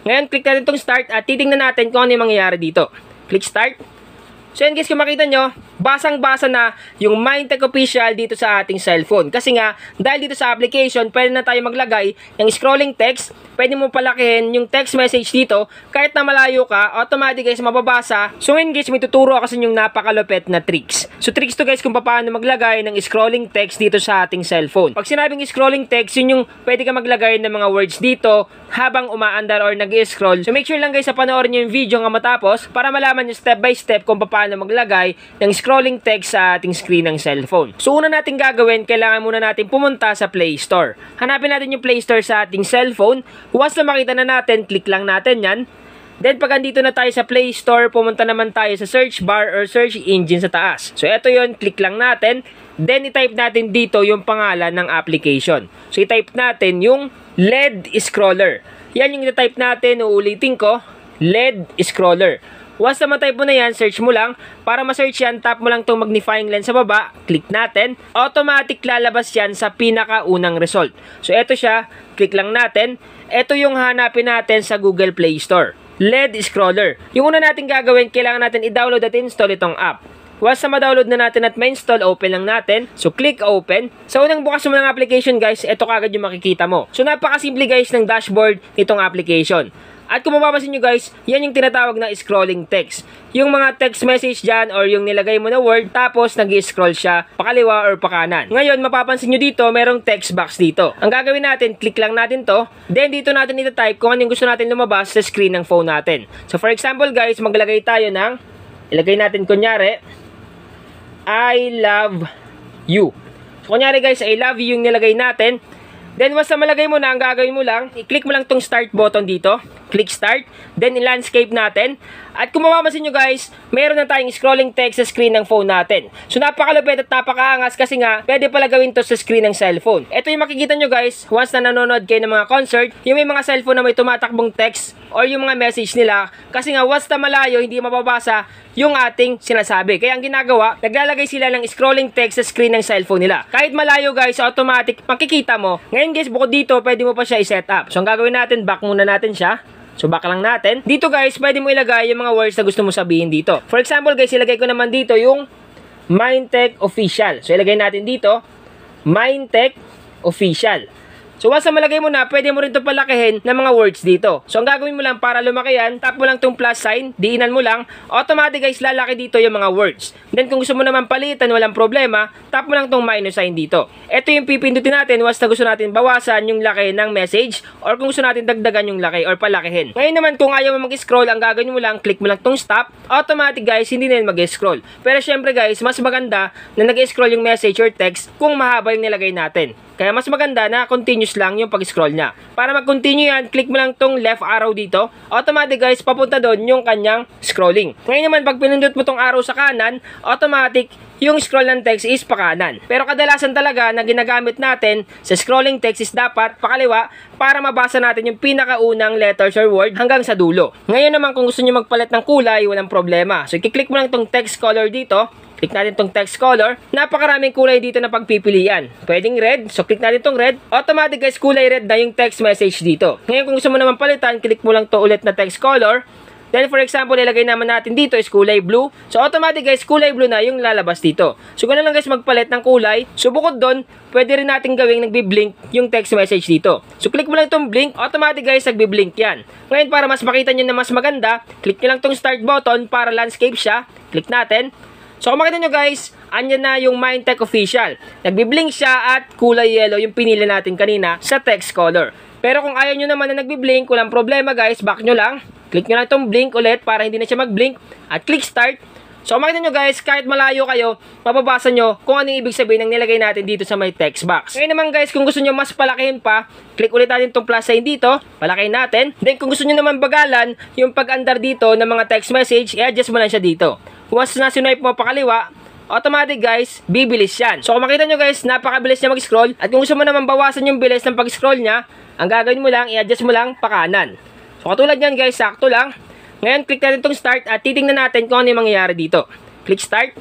Ngayon, click natin itong start at titingnan natin kung ano yung mangyayari dito. Click start. So yan guys, kung makita nyo, basang-basa na yung Mindtech Official dito sa ating cellphone. Kasi nga, dahil dito sa application, pwede na tayo maglagay ng scrolling text. Pwede mo palakihin yung text message dito. Kahit na malayo ka, automatic guys mababasa. So ngayon guys, may tuturo ako sa inyong napakalupit na tricks. So tricks to guys kung paano maglagay ng scrolling text dito sa ating cellphone. Pag sinabing scrolling text, yun yung pwede ka maglagay ng mga words dito habang umaandar or nag-scroll. So make sure lang guys sa panoorin nyo yung video nga matapos para malaman nyo step by step kung paano maglagay ng scrolling text sa ating screen ng cellphone. So una natin gagawin, kailangan muna natin pumunta sa Play Store. Hanapin natin yung Play Store sa ating cellphone. Once na makita na natin, click lang natin yan. Then pag andito na tayo sa Play Store, pumunta naman tayo sa search bar or search engine sa taas. So eto yun, click lang natin. Then i-type natin dito yung pangalan ng application. So i-type natin yung LED Scroller. Yan yung i-type natin, uulitin ko, LED Scroller. Once na matype mo na yan, search mo lang. Para ma-search yan, tap mo lang itong magnifying lens sa baba, click natin. Automatic lalabas yan sa pinakaunang result. So eto siya, click lang natin. Ito yung hanapin natin sa Google Play Store. LED Scroller. Yung una natin gagawin, kailangan natin i-download at install itong app. Once na ma-download na natin at ma-install, open lang natin. So, click open. Sa unang bukas mo ng application, guys, ito kagad yung makikita mo. So, napakasimple, guys, ng dashboard nitong application. At kung mapapansin nyo guys, yan yung tinatawag na scrolling text. Yung mga text message dyan or yung nilagay mo na word, tapos nag-scroll siya pakaliwa or pakanan. Ngayon, mapapansin nyo dito, merong text box dito. Ang gagawin natin, click lang natin to. Then dito natin ita-type kung ano yung gusto natin lumabas sa screen ng phone natin. So for example guys, maglagay tayo ng, ilagay natin kunyari, I love you. So kunyari guys, I love you yung nilagay natin. Then once na malagay mo na, ang gagawin mo lang, i-click mo lang tong start button dito. Click start. Then i-landscape natin. At kung mapapansin nyo guys, meron na tayong scrolling text sa screen ng phone natin. So napakalupit at napakaangas kasi nga, pwede pala gawin to sa screen ng cellphone. Ito yung makikita nyo guys, once na nanonood kayo ng mga concert, yung may mga cellphone na may tumatakbong text or yung mga message nila. Kasi nga once na malayo, hindi mababasa yung ating sinasabi. Kaya ang ginagawa, naglalagay sila ng scrolling text sa screen ng cellphone nila. Kahit malayo guys, automatic makikita mo. Ngayon guys, bukod dito, pwede mo pa siya i-set up. So ang gagawin natin, back muna natin siya. So back lang natin. Dito guys, pwede mo ilagay yung mga words na gusto mo sabihin dito. For example guys, ilagay ko naman dito yung Mindtech Official. So ilagay natin dito, Mindtech Official. So once na malagay mo na, pwede mo rin ito palakihin ng mga words dito. So ang gagawin mo lang para lumaki yan, tap mo lang itong plus sign, diinan mo lang, automatic guys lalaki dito yung mga words. Then kung gusto mo naman palitan, walang problema, tap mo lang itong minus sign dito. Ito yung pipindutin natin once na gusto natin bawasan yung laki ng message or kung gusto natin dagdagan yung laki or palakihin. Ngayon naman kung ayaw mo mag-scroll, ang gagawin mo lang, click mo lang itong stop, automatic guys hindi na mag-scroll. Pero syempre guys, mas maganda na nag-scroll yung message or text kung mahaba yung nilagay natin. Kaya mas maganda na continuous lang yung pag-scroll niya. Para mag-continue yan, click mo lang tong left arrow dito. Automatic guys, papunta doon yung kanyang scrolling. Ngayon naman, pag pinindot mo tong arrow sa kanan, automatic yung scroll ng text is pakanan. Pero kadalasan talaga na ginagamit natin sa scrolling text is dapat pakaliwa para mabasa natin yung pinakaunang letters or word hanggang sa dulo. Ngayon naman, kung gusto nyo magpalit ng kulay, walang problema. So, i-click mo lang tong text color dito. Click natin tong text color. Napakaraming kulay dito na pagpipilian. Pwedeng red. So, click natin tong red. Automatic guys, kulay red na yung text message dito. Ngayon, kung gusto mo naman palitan, click mo lang to ulit na text color. Then, for example, ilagay naman natin dito is kulay blue. So, automatic guys, kulay blue na yung lalabas dito. So, kung na lang guys magpalit ng kulay. So, bukod doon, pwede rin natin gawing nagbi-blink yung text message dito. So, click mo lang itong blink. Automatic guys, nagbi-blink yan. Ngayon, para mas makita nyo na mas maganda, click nyo lang itong start button para landscape siya. Click natin. So kung makita nyo guys, andyan na yung Mindtech Official. Nagbi-blink siya at kulay yellow yung pinili natin kanina sa text color. Pero kung ayaw nyo naman na nagbi-blink, walang problema guys, back nyo lang. Click nyo lang itong blink ulit para hindi na siya mag-blink at click start. So kung makita nyo guys, kahit malayo kayo, mababasa nyo kung ano yung ibig sabihin ng nilagay natin dito sa may text box. Ngayon naman guys, kung gusto nyo mas palakihin pa, click ulit natin itong plus sign dito, palakihin natin. Then kung gusto nyo naman bagalan, yung pag-andar dito ng mga text message, i-adjust mo lang siya dito. Once na sinwipe mo pakaliwa, automatic guys, bibilis yan. So kung makita nyo guys, napakabilis niya mag-scroll. At kung gusto mo naman bawasan yung bilis ng pag-scroll niya, ang gagawin mo lang, i-adjust mo lang pakanan. So katulad yan guys, sakto lang. Ngayon, click natin itong start at titingnan natin kung ano yung mangyayari dito. Click start.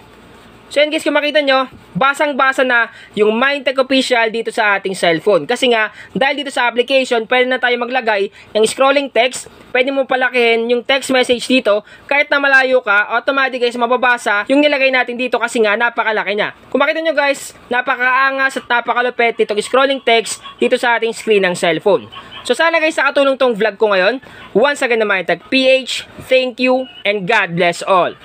So yan guys, kung makita nyo, basang-basa na yung Mindtech Official dito sa ating cellphone. Kasi nga, dahil dito sa application, pwede na tayo maglagay ng scrolling text. pwede mo palakihin yung text message dito kahit na malayo ka, automatic guys mababasa yung nilagay natin dito kasi nga napakalaki niya. Kung makita nyo guys, napakaangas at napakalupit itong scrolling text dito sa ating screen ng cellphone. So sana guys nakatulong tong vlog ko ngayon. Once again naman, PH, thank you and God bless all.